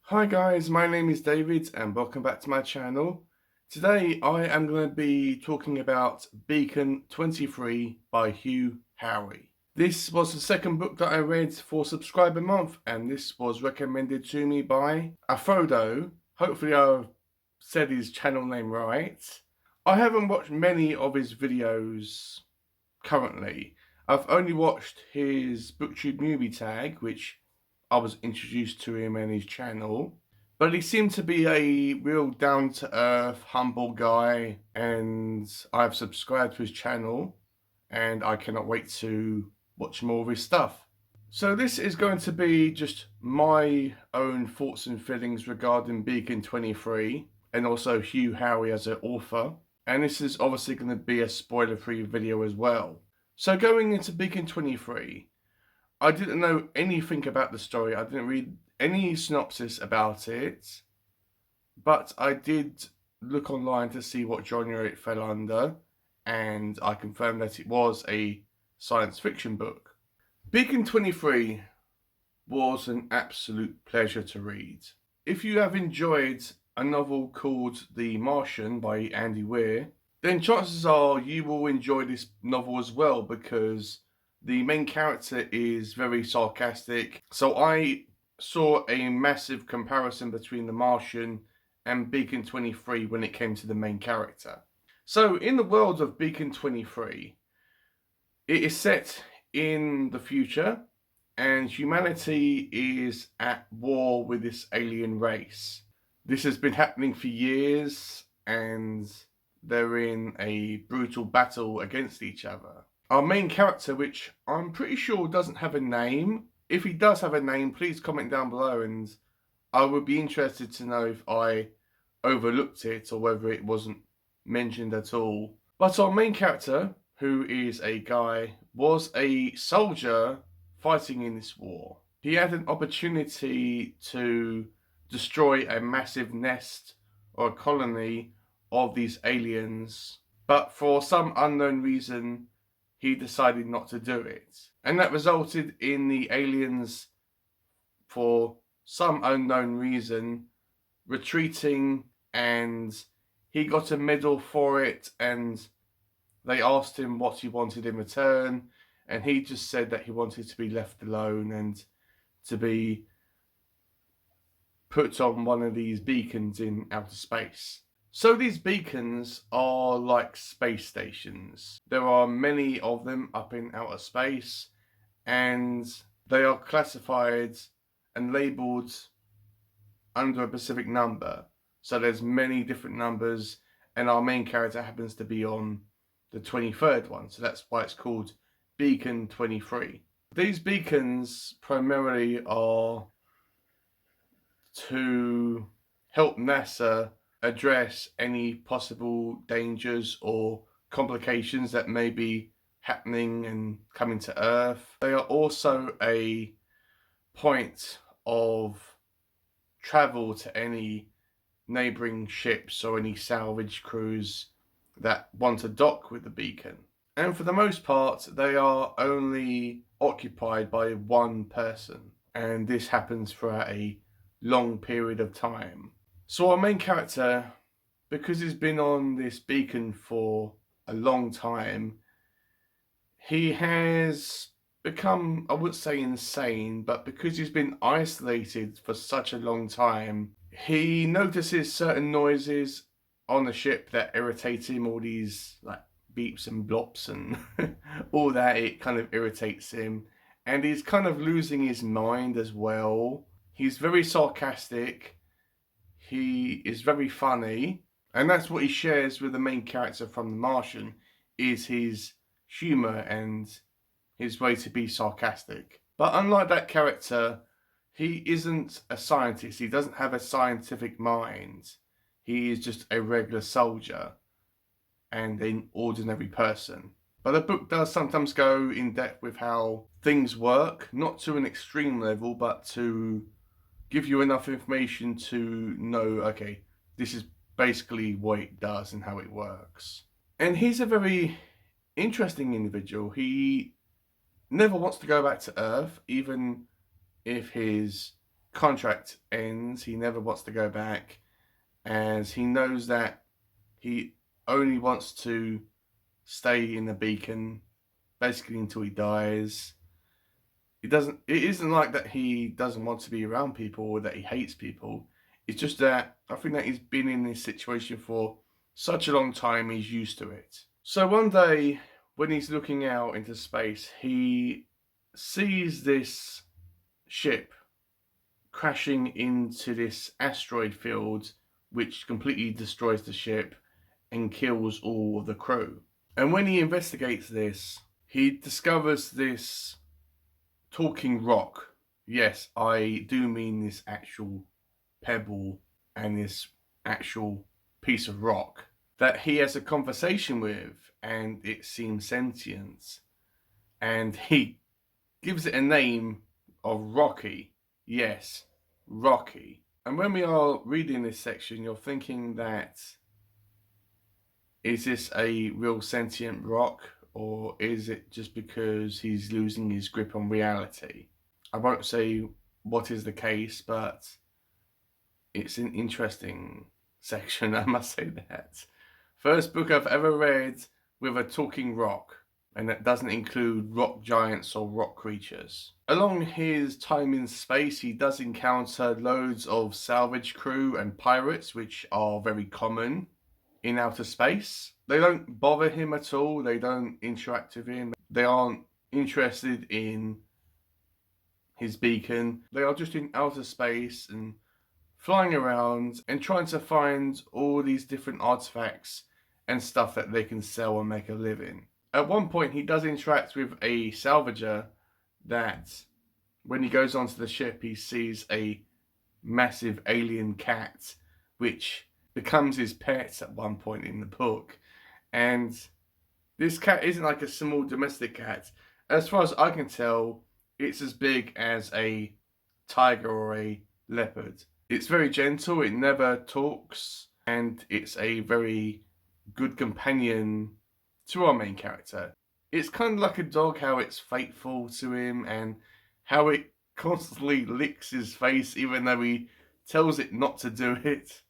Hi guys, my name is David and welcome back to my channel. Today I am going to be talking about Beacon 23 by Hugh Howey. This was the second book that I read for subscriber month and this was recommended to me by Afrodo. Hopefully I've said his channel name right. I haven't watched many of his videos currently. I've only watched his BookTube movie tag, which I was introduced to him and his channel. But he seemed to be a real down-to-earth, humble guy, and I've subscribed to his channel, and I cannot wait to watch more of his stuff. So this is going to be just my own thoughts and feelings regarding Beacon 23, and also Hugh Howey as an author. And this is obviously going to be a spoiler-free video as well. So going into Beacon 23, I didn't know anything about the story. I didn't read any synopsis about it, but I did look online to see what genre it fell under, and I confirmed that it was a science fiction book. Beacon 23 was an absolute pleasure to read. If you have enjoyed a novel called The Martian by Andy Weir, then chances are you will enjoy this novel as well, because the main character is very sarcastic. So I saw a massive comparison between The Martian and Beacon 23 when it came to the main character. So in the world of Beacon 23, it is set in the future and humanity is at war with this alien race. This has been happening for years and they're in a brutal battle against each other. Our main character, which I'm pretty sure doesn't have a name. If he does have a name, please comment down below and I would be interested to know if I overlooked it or whether it wasn't mentioned at all. But our main character, who is a guy, was a soldier fighting in this war. He had an opportunity to destroy a massive nest or a colony of these aliens, but for some unknown reason he decided not to do it. And that resulted in the aliens, for some unknown reason, retreating, and he got a medal for it, and they asked him what he wanted in return, and he just said that he wanted to be left alone and to be put on one of these beacons in outer space. So these beacons are like space stations. There are many of them up in outer space, and they are classified and labelled under a specific number. So there's many different numbers, and our main character happens to be on the 23rd one, so that's why it's called Beacon 23. These beacons primarily are to help NASA address any possible dangers or complications that may be happening and coming to Earth. They are also a point of travel to any neighbouring ships or any salvage crews that want to dock with the beacon. And for the most part, they are only occupied by one person, and this happens for a long period of time. So our main character, because he's been on this beacon for a long time, he has become, I wouldn't say insane, but because he's been isolated for such a long time, he notices certain noises on the ship that irritate him, all these like beeps and blops and all that. It kind of irritates him, and he's kind of losing his mind as well. He's very sarcastic, he is very funny, and that's what he shares with the main character from The Martian, is his humour and his way to be sarcastic. But unlike that character, he isn't a scientist. He doesn't have a scientific mind. He is just a regular soldier and an ordinary person. But the book does sometimes go in depth with how things work, not to an extreme level, but to give you enough information to know, okay, this is basically what it does and how it works. And he's a very interesting individual. He never wants to go back to Earth, even if his contract ends, he never wants to go back, as he knows that he only wants to stay in the Beacon basically until he dies. It isn't like that he doesn't want to be around people or that he hates people. It's just that I think that he's been in this situation for such a long time, he's used to it. So one day, when he's looking out into space, he sees this ship crashing into this asteroid field, which completely destroys the ship and kills all of the crew. And when he investigates this, he discovers this talking rock. Yes, I do mean this actual pebble and this actual piece of rock that he has a conversation with, and it seems sentient. And he gives it a name of Rocky. Yes, Rocky. And when we are reading this section, you're thinking that, is this a real sentient rock, or is it just because he's losing his grip on reality? I won't say what is the case, but it's an interesting section, I must say that. First book I've ever read with a talking rock, and that doesn't include rock giants or rock creatures. Along his time in space, he does encounter loads of salvage crew and pirates, which are very common in outer space. They don't bother him at all, they don't interact with him, they aren't interested in his beacon. They are just in outer space and flying around and trying to find all these different artifacts and stuff that they can sell and make a living. At one point, he does interact with a salvager that, when he goes onto the ship, he sees a massive alien cat, which becomes his pet at one point in the book. And this cat isn't like a small domestic cat. As far as I can tell, it's as big as a tiger or a leopard. It's very gentle, it never talks, and it's a very good companion to our main character. It's kind of like a dog, how it's faithful to him and how it constantly licks his face even though he tells it not to do it.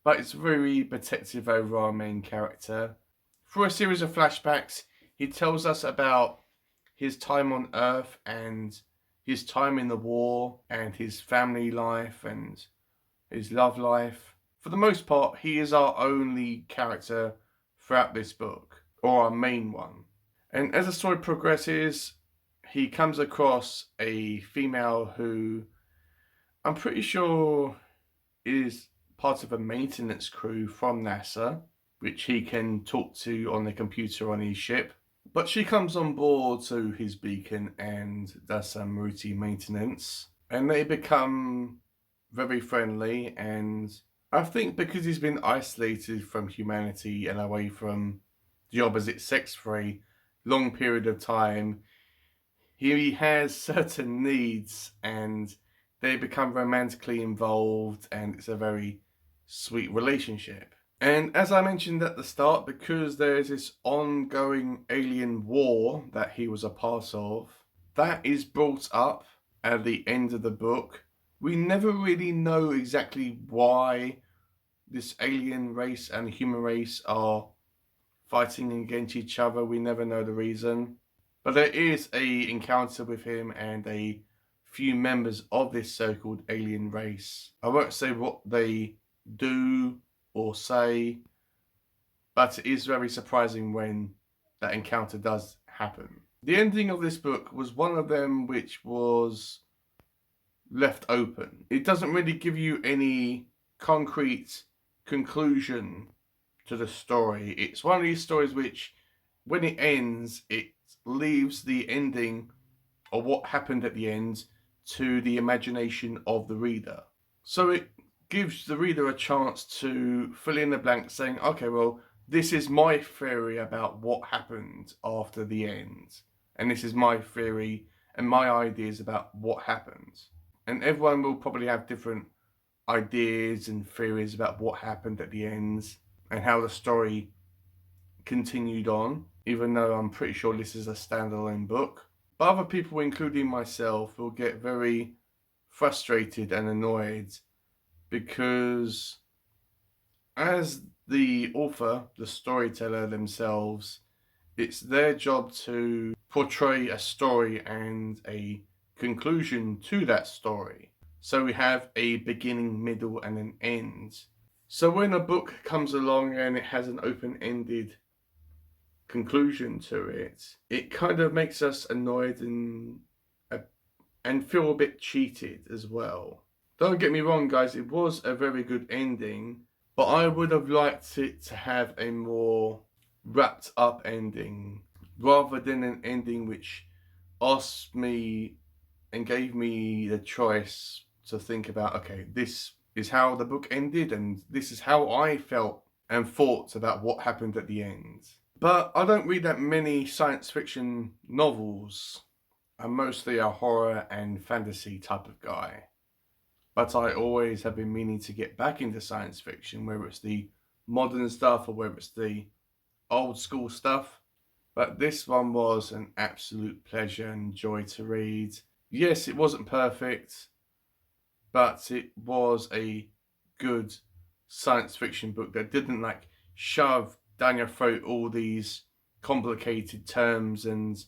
But it's very protective over our main character. Through a series of flashbacks, he tells us about his time on Earth and his time in the war and his family life and his love life. For the most part, he is our only character throughout this book, or our main one. And as the story progresses, he comes across a female who I'm pretty sure is part of a maintenance crew from NASA, which he can talk to on the computer on his ship. But she comes on board to his beacon and does some routine maintenance. And they become very friendly, and I think because he's been isolated from humanity and away from the opposite sex for a long period of time, he has certain needs and they become romantically involved, and it's a very sweet relationship. And as I mentioned at the start, because there's this ongoing alien war that he was a part of, that is brought up at the end of the book. We never really know exactly why this alien race and human race are fighting against each other. We never know the reason. But there is a encounter with him and a few members of this so-called alien race. I won't say what they do or say, but it is very surprising when that encounter does happen. The ending of this book was one of them which was left open. It doesn't really give you any concrete conclusion to the story. It's one of these stories which, when it ends, it leaves the ending or what happened at the end to the imagination of the reader. So it gives the reader a chance to fill in the blank saying, okay, well, this is my theory about what happened after the end. And this is my theory and my ideas about what happened. And everyone will probably have different ideas and theories about what happened at the end and how the story continued on, even though I'm pretty sure this is a standalone book. But other people, including myself, will get very frustrated and annoyed because as the author, the storyteller themselves, it's their job to portray a story and a conclusion to that story. So we have a beginning, middle, and an end. So when a book comes along and it has an open-ended conclusion to it, it kind of makes us annoyed and feel a bit cheated as well. Don't get me wrong, guys, it was a very good ending, but I would have liked it to have a more wrapped up ending rather than an ending which asked me and gave me the choice to think about, okay, this is how the book ended and this is how I felt and thought about what happened at the end. But I don't read that many science fiction novels. I'm mostly a horror and fantasy type of guy. But I always have been meaning to get back into science fiction, whether it's the modern stuff or whether it's the old school stuff. But this one was an absolute pleasure and joy to read. Yes, it wasn't perfect, but it was a good science fiction book that didn't like shove down your throat all these complicated terms and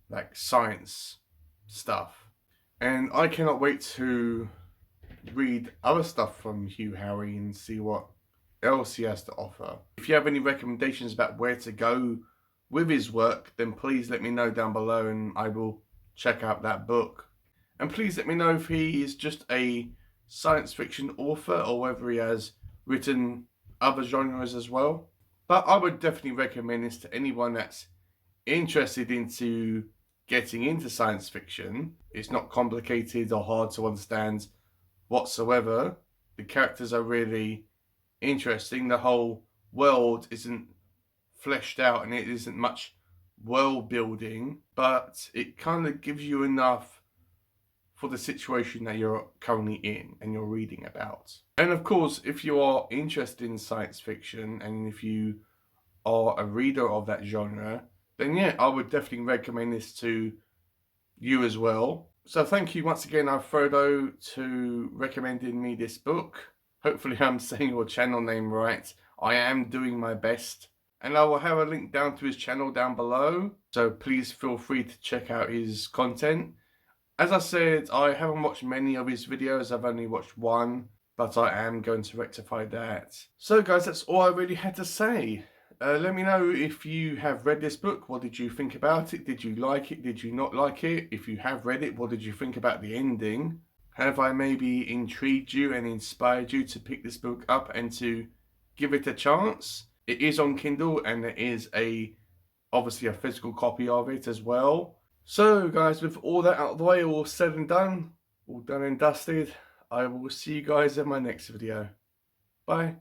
like science stuff. And I cannot wait to read other stuff from Hugh Howey and see what else he has to offer. If you have any recommendations about where to go with his work, then please let me know down below and I will check out that book. And please let me know if he is just a science fiction author or whether he has written other genres as well. But I would definitely recommend this to anyone that's interested into getting into science fiction. It's not complicated or hard to understand whatsoever. The characters are really interesting. The whole world isn't fleshed out and it isn't much world building, but it kind of gives you enough for the situation that you're currently in and you're reading about. And of course, if you are interested in science fiction and if you are a reader of that genre, then yeah, I would definitely recommend this to you as well. So thank you once again, Afrodo, to recommending me this book. Hopefully I'm saying your channel name right. I am doing my best. And I will have a link down to his channel down below. So please feel free to check out his content. As I said, I haven't watched many of his videos. I've only watched one, but I am going to rectify that. So guys, that's all I really had to say. Let me know if you have read this book. What did you think about it? Did you like it? Did you not like it? If you have read it, what did you think about the ending? Have I maybe intrigued you and inspired you to pick this book up and to give it a chance? It is on Kindle and there is obviously a physical copy of it as well. So guys, with all that out of the way, all said and done, all done and dusted, I will see you guys in my next video. Bye.